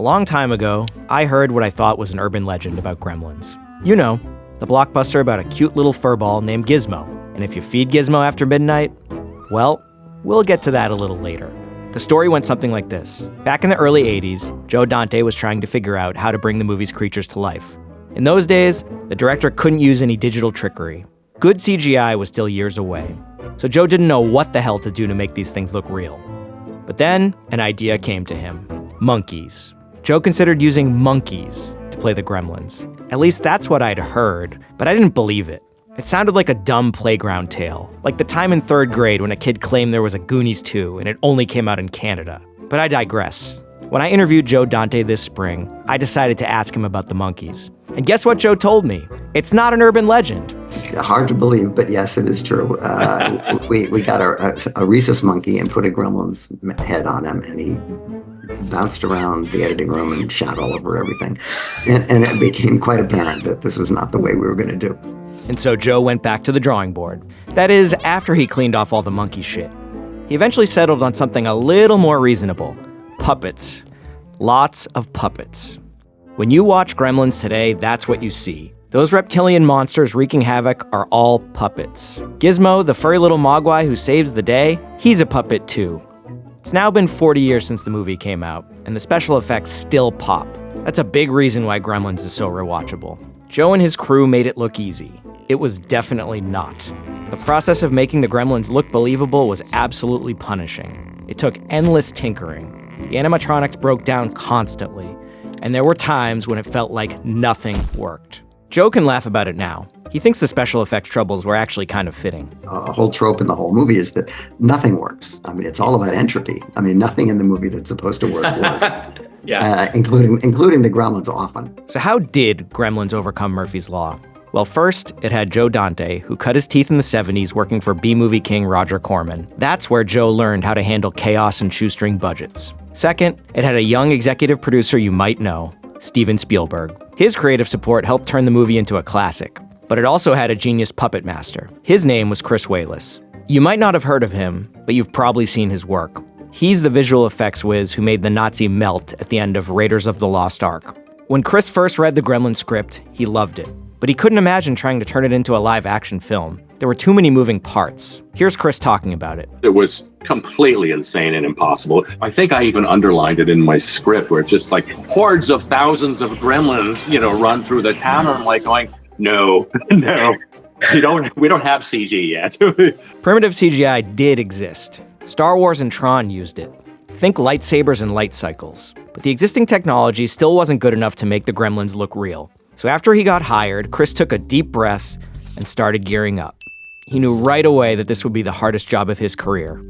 A long time ago, I heard what I thought was an urban legend about Gremlins. You know, the blockbuster about a cute little furball named Gizmo. And if you feed Gizmo after midnight, well, we'll get to that a little later. The story went something like this. Back in the early 80s, Joe Dante was trying to figure out how to bring the movie's creatures to life. In those days, the director couldn't use any digital trickery. Good CGI was still years away. So Joe didn't know what the hell to do to make these things look real. But then, an idea came to him. Monkeys. Joe considered using monkeys to play the Gremlins. At least that's what I'd heard, but I didn't believe it. It sounded like a dumb playground tale, like the time in 3rd grade when a kid claimed there was a Goonies 2 and it only came out in Canada. But I digress. When I interviewed Joe Dante this spring, I decided to ask him about the monkeys. And guess what Joe told me? It's not an urban legend. It's hard to believe, but yes, it is true. We got a rhesus monkey and put a gremlin's head on him, and he bounced around the editing room and shot all over everything. And it became quite apparent that this was not the way we were going to do. And so Joe went back to the drawing board. That is, after he cleaned off all the monkey shit. He eventually settled on something a little more reasonable. Puppets. Lots of puppets. When you watch Gremlins today, that's what you see. Those reptilian monsters wreaking havoc are all puppets. Gizmo, the furry little mogwai who saves the day, he's a puppet too. It's now been 40 years since the movie came out, and the special effects still pop. That's a big reason why Gremlins is so rewatchable. Joe and his crew made it look easy. It was definitely not. The process of making the Gremlins look believable was absolutely punishing. It took endless tinkering. The animatronics broke down constantly, and there were times when it felt like nothing worked. Joe can laugh about it now. He thinks the special effects troubles were actually kind of fitting. A whole trope in the whole movie is that nothing works. I mean, it's all about entropy. I mean, nothing in the movie that's supposed to work works. Yeah. Including the Gremlins often. So how did Gremlins overcome Murphy's Law? Well, first, it had Joe Dante, who cut his teeth in the 70s working for B-movie king Roger Corman. That's where Joe learned how to handle chaos and shoestring budgets. Second, it had a young executive producer you might know, Steven Spielberg. His creative support helped turn the movie into a classic. But it also had a genius puppet master. His name was Chris Walas. You might not have heard of him, but you've probably seen his work. He's the visual effects whiz who made the Nazi melt at the end of Raiders of the Lost Ark. When Chris first read the Gremlins script, he loved it. But he couldn't imagine trying to turn it into a live-action film. There were too many moving parts. Here's Chris talking about it. It was completely insane and impossible. I think I even underlined it in my script where it's just like hordes of thousands of gremlins, run through the town. And I'm like going, no, we don't have CG yet. Primitive CGI did exist. Star Wars and Tron used it. Think lightsabers and light cycles. But the existing technology still wasn't good enough to make the Gremlins look real. So after he got hired, Chris took a deep breath and started gearing up. He knew right away that this would be the hardest job of his career.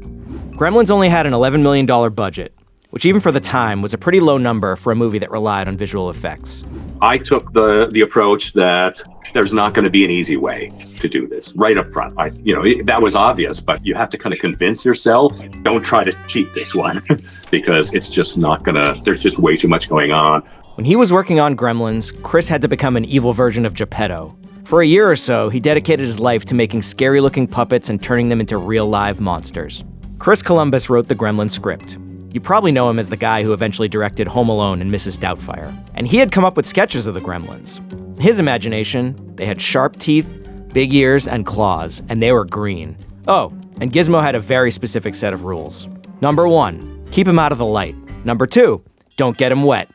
Gremlins only had an $11 million budget, which even for the time was a pretty low number for a movie that relied on visual effects. I took the approach that there's not going to be an easy way to do this right up front. That was obvious, but you have to kind of convince yourself, don't try to cheat this one because it's just not there's just way too much going on. When he was working on Gremlins, Chris had to become an evil version of Geppetto. For a year or so, he dedicated his life to making scary-looking puppets and turning them into real live monsters. Chris Columbus wrote the Gremlins script. You probably know him as the guy who eventually directed Home Alone and Mrs. Doubtfire. And he had come up with sketches of the Gremlins. In his imagination, they had sharp teeth, big ears, and claws, and they were green. Oh, and Gizmo had a very specific set of rules. Number 1, keep him out of the light. Number 2, don't get him wet.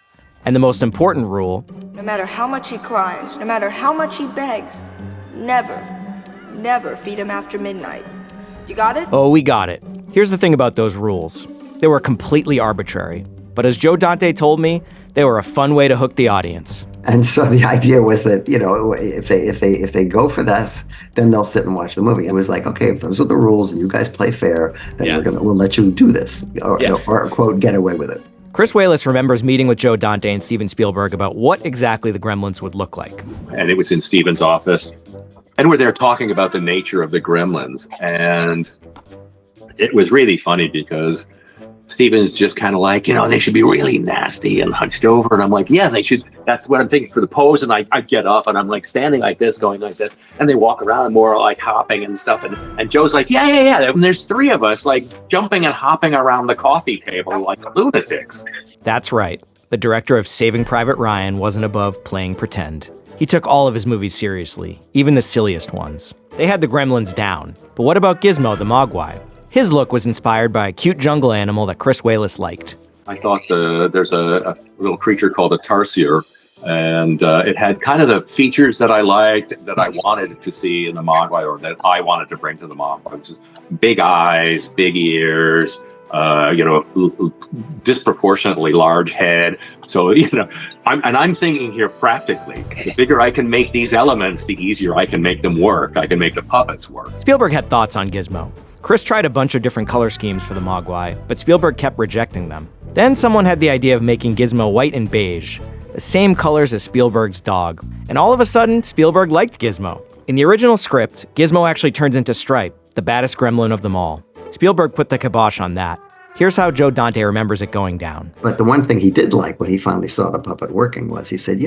And the most important rule, no matter how much he cries, no matter how much he begs, never feed him after midnight. You got it? Oh, we got it. Here's the thing about those rules. They were completely arbitrary. But as Joe Dante told me, they were a fun way to hook the audience. And so the idea was that, if they go for this, then they'll sit and watch the movie. It was like, okay, if those are the rules and you guys play fair, then we'll let you do this, or quote, get away with it. Chris Walas remembers meeting with Joe Dante and Steven Spielberg about what exactly the Gremlins would look like. And it was in Steven's office. And we're there talking about the nature of the Gremlins. And it was really funny because Steven's just kind of like, they should be really nasty and hunched over. And I'm like, yeah, they should. That's what I'm thinking for the pose. And I get up and I'm like standing like this, going like this. And they walk around more like hopping and stuff. And Joe's like, yeah. And there's 3 of us like jumping and hopping around the coffee table like lunatics. That's right. the director of Saving Private Ryan, wasn't above playing pretend. He took all of his movies seriously, even the silliest ones. They had the Gremlins down. But what about Gizmo the Mogwai? His look was inspired by a cute jungle animal that Chris Walas liked. I thought there's a little creature called a tarsier, and it had kind of the features that I liked, that I wanted to see in the Mogwai, or that I wanted to bring to the Mogwai. Just big eyes, big ears, disproportionately large head. So, I'm thinking here practically. The bigger I can make these elements, the easier I can make them work. I can make the puppets work. Spielberg had thoughts on Gizmo. Chris tried a bunch of different color schemes for the Mogwai, but Spielberg kept rejecting them. Then someone had the idea of making Gizmo white and beige, the same colors as Spielberg's dog. And all of a sudden, Spielberg liked Gizmo. In the original script, Gizmo actually turns into Stripe, the baddest gremlin of them all. Spielberg put the kibosh on that. Here's how Joe Dante remembers it going down. But the one thing he did like when he finally saw the puppet working was he said,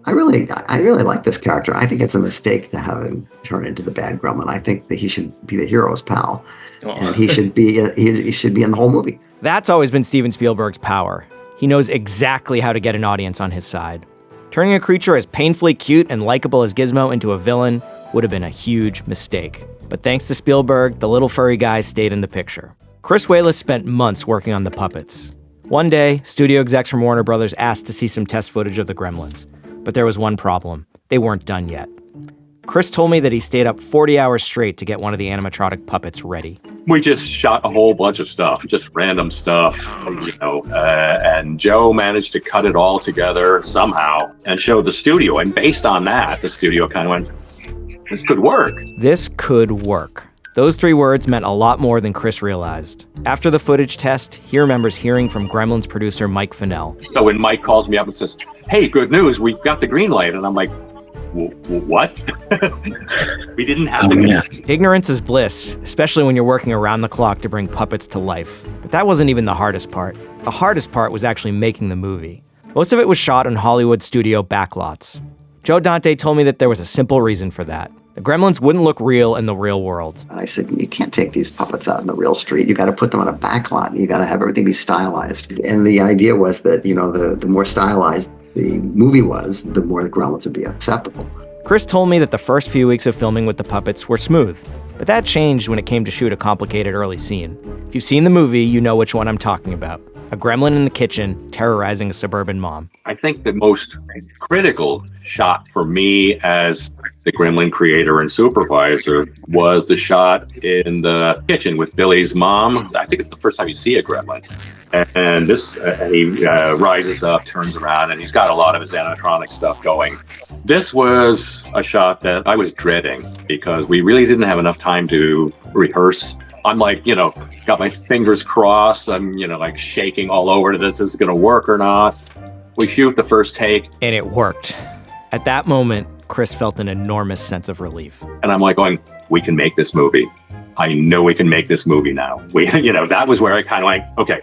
I really like this character. I think it's a mistake to have him turn into the bad gremlin. I think that he should be the hero's pal. And he should be in the whole movie. That's always been Steven Spielberg's power. He knows exactly how to get an audience on his side. Turning a creature as painfully cute and likable as Gizmo into a villain would have been a huge mistake. But thanks to Spielberg, the little furry guy stayed in the picture. Chris Walas spent months working on the puppets. One day, studio execs from Warner Brothers asked to see some test footage of the Gremlins. But there was one problem. They weren't done yet. Chris told me that he stayed up 40 hours straight to get one of the animatronic puppets ready. We just shot a whole bunch of stuff, just random stuff, and Joe managed to cut it all together somehow and showed the studio. And based on that, the studio kind of went, this could work. This could work. Those 3 words meant a lot more than Chris realized. After the footage test, he remembers hearing from Gremlins producer Mike Fennell. So when Mike calls me up and says, hey, good news, we got the green light. And I'm like, what? We didn't have it. Ignorance is bliss, especially when you're working around the clock to bring puppets to life. But that wasn't even the hardest part. The hardest part was actually making the movie. Most of it was shot on Hollywood studio backlots. Joe Dante told me that there was a simple reason for that. The Gremlins wouldn't look real in the real world. And I said, you can't take these puppets out in the real street. You got to put them on a backlot. You got to have everything be stylized. And the idea was that, the more stylized the movie was, the more the Gremlins would be acceptable. Chris told me that the first few weeks of filming with the puppets were smooth, but that changed when it came to shoot a complicated early scene. If you've seen the movie, you know which one I'm talking about. A gremlin in the kitchen terrorizing a suburban mom. I think the most critical shot for me as the Gremlin creator and supervisor was the shot in the kitchen with Billy's mom. I think it's the first time you see a gremlin. And he rises up, turns around, and he's got a lot of his animatronic stuff going. This was a shot that I was dreading because we really didn't have enough time to rehearse. I'm like, got my fingers crossed. I'm, like shaking all over this. Is going to work or not? We shoot the first take. And it worked. At that moment, Chris felt an enormous sense of relief. And I'm like going, we can make this movie. I know we can make this movie now. That was where I kind of like, okay,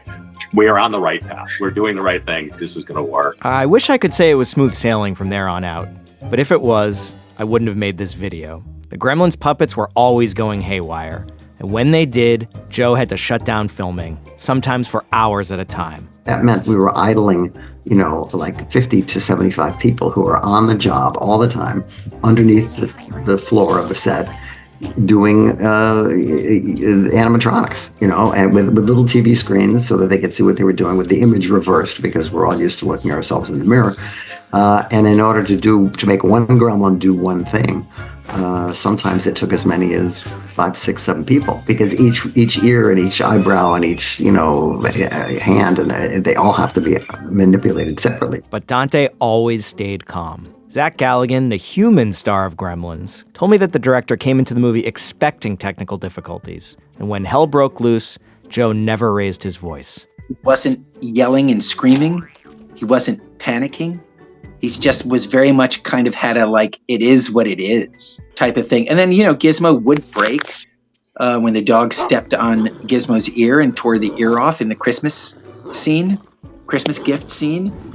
we are on the right path. We're doing the right thing. This is going to work. I wish I could say it was smooth sailing from there on out. But if it was, I wouldn't have made this video. The Gremlins puppets were always going haywire. And when they did, Joe had to shut down filming, sometimes for hours at a time. That meant we were idling, like 50 to 75 people who were on the job all the time underneath the floor of the set doing animatronics, and with little TV screens so that they could see what they were doing with the image reversed because we're all used to looking at ourselves in the mirror. And in order to make one gremlin do one thing, sometimes it took as many as 5, 6, 7 people because each ear and each eyebrow and each hand and they all have to be manipulated separately. But Dante always stayed calm. Zach Galligan, the human star of Gremlins, told me that the director came into the movie expecting technical difficulties, and when hell broke loose, Joe never raised his voice. He wasn't yelling and screaming. He wasn't panicking. He just was very much kind of had a it is what it is type of thing. And then, Gizmo would break when the dog stepped on Gizmo's ear and tore the ear off in the Christmas gift scene.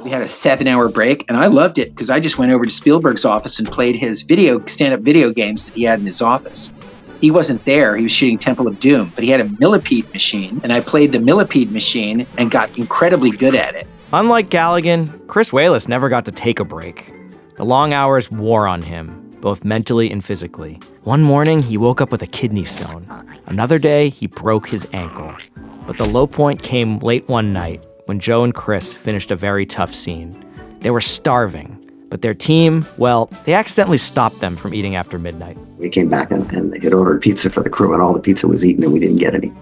We had a 7-hour break, and I loved it because I just went over to Spielberg's office and played his stand-up video games that he had in his office. He wasn't there. He was shooting Temple of Doom, but he had a millipede machine, and I played the millipede machine and got incredibly good at it. Unlike Galligan, Chris Walas never got to take a break. The long hours wore on him, both mentally and physically. One morning, he woke up with a kidney stone. Another day, he broke his ankle. But the low point came late one night when Joe and Chris finished a very tough scene. They were starving, but their team, well, they accidentally stopped them from eating after midnight. We came back and they had ordered pizza for the crew, and all the pizza was eaten, and we didn't get any.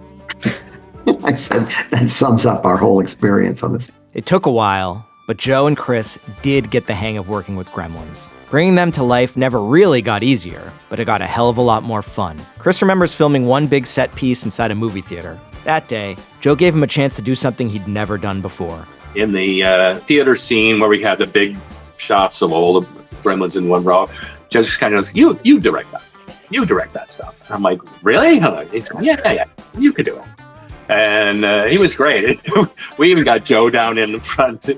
I said, that sums up our whole experience on this. It took a while, but Joe and Chris did get the hang of working with Gremlins. Bringing them to life never really got easier, but it got a hell of a lot more fun. Chris remembers filming one big set piece inside a movie theater. That day, Joe gave him a chance to do something he'd never done before. In the theater scene where we had the big shots of all the Gremlins in one row, Joe just kind of goes, you direct that. You direct that stuff. And I'm like, really? He's going, yeah, you could do it. And he was great. We even got Joe down in the front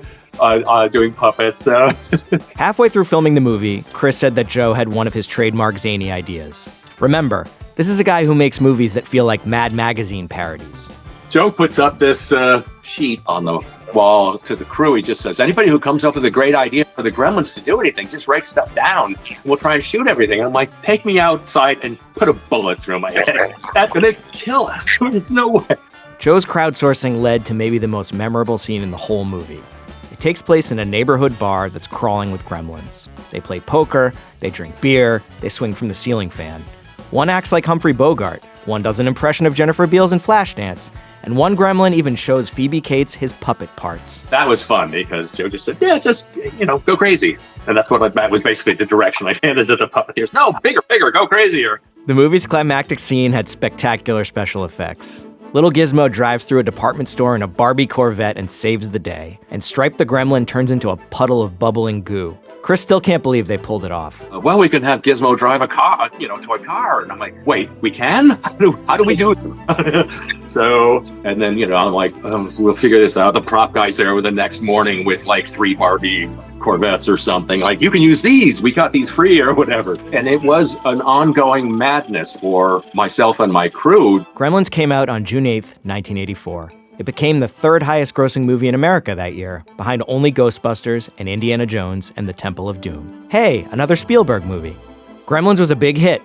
doing puppets. So. Halfway through filming the movie, Chris said that Joe had one of his trademark zany ideas. Remember, this is a guy who makes movies that feel like Mad Magazine parodies. Joe puts up this sheet on the wall to the crew. He just says, anybody who comes up with a great idea for the Gremlins to do anything, just write stuff down. We'll try and shoot everything. And I'm like, take me outside and put a bullet through my head. That's going to kill us. There's no way. Joe's crowdsourcing led to maybe the most memorable scene in the whole movie. It takes place in a neighborhood bar that's crawling with gremlins. They play poker, they drink beer, they swing from the ceiling fan. One acts like Humphrey Bogart, one does an impression of Jennifer Beals in Flashdance, and one gremlin even shows Phoebe Cates his puppet parts. That was fun because Joe just said, yeah, just, go crazy. And that's what that was basically the direction I handed to the puppeteers. No, bigger, go crazier. The movie's climactic scene had spectacular special effects. Little Gizmo drives through a department store in a Barbie Corvette and saves the day, and Stripe the Gremlin turns into a puddle of bubbling goo. Chris still can't believe they pulled it off. Well, we can have Gizmo drive a car, toy car. And I'm like, wait, we can? How do we do it? So, and then, I'm like, we'll figure this out. The prop guy's there the next morning with like 3 Barbie Corvettes or something. Like, you can use these. We got these free or whatever. And it was an ongoing madness for myself and my crew. Gremlins came out on June 8th, 1984. It became the 3rd highest grossing movie in America that year, behind only Ghostbusters and Indiana Jones and the Temple of Doom. Hey, another Spielberg movie. Gremlins was a big hit.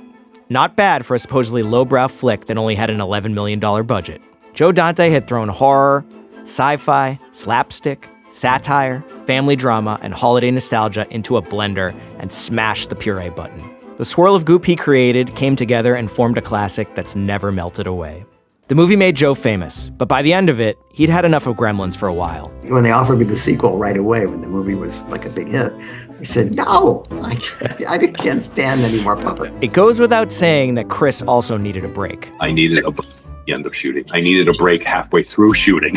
Not bad for a supposedly lowbrow flick that only had an $11 million budget. Joe Dante had thrown horror, sci-fi, slapstick, satire, family drama, and holiday nostalgia into a blender and smashed the puree button. The swirl of goop he created came together and formed a classic that's never melted away. The movie made Joe famous, but by the end of it, he'd had enough of Gremlins for a while. When they offered me the sequel right away, when the movie was like a big hit, I said, no, I can't stand any more puppet. It goes without saying that Chris also needed a break. I needed a break at the end of shooting. I needed a break halfway through shooting.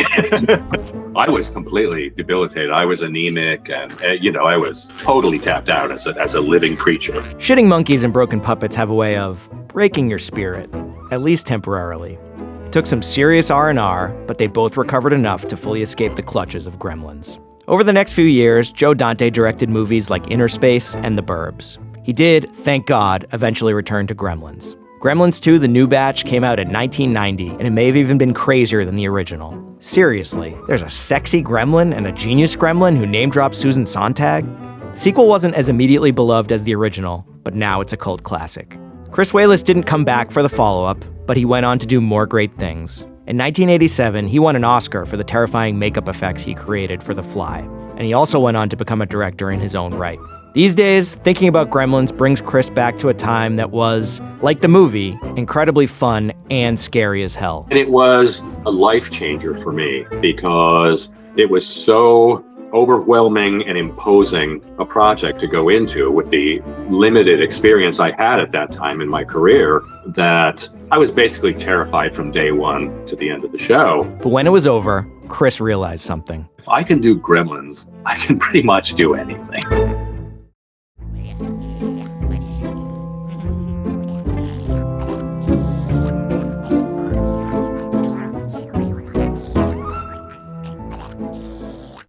I was completely debilitated. I was anemic, and I was totally tapped out as a living creature. Shitting monkeys and broken puppets have a way of breaking your spirit, at least temporarily. It took some serious R&R, but they both recovered enough to fully escape the clutches of Gremlins. Over the next few years, Joe Dante directed movies like Inner Space and The Burbs. He did, thank God, eventually return to Gremlins. Gremlins 2, the new batch, came out in 1990, and it may have even been crazier than the original. Seriously, there's a sexy gremlin and a genius gremlin who name-drops Susan Sontag? The sequel wasn't as immediately beloved as the original, but now it's a cult classic. Chris Walas didn't come back for the follow-up, but he went on to do more great things. In 1987, he won an Oscar for the terrifying makeup effects he created for The Fly, and he also went on to become a director in his own right. These days, thinking about Gremlins brings Chris back to a time that was, like the movie, incredibly fun and scary as hell. And it was a life changer for me because it was so overwhelming and imposing a project to go into with the limited experience I had at that time in my career that I was basically terrified from day one to the end of the show. But when it was over, Chris realized something. If I can do Gremlins, I can pretty much do anything.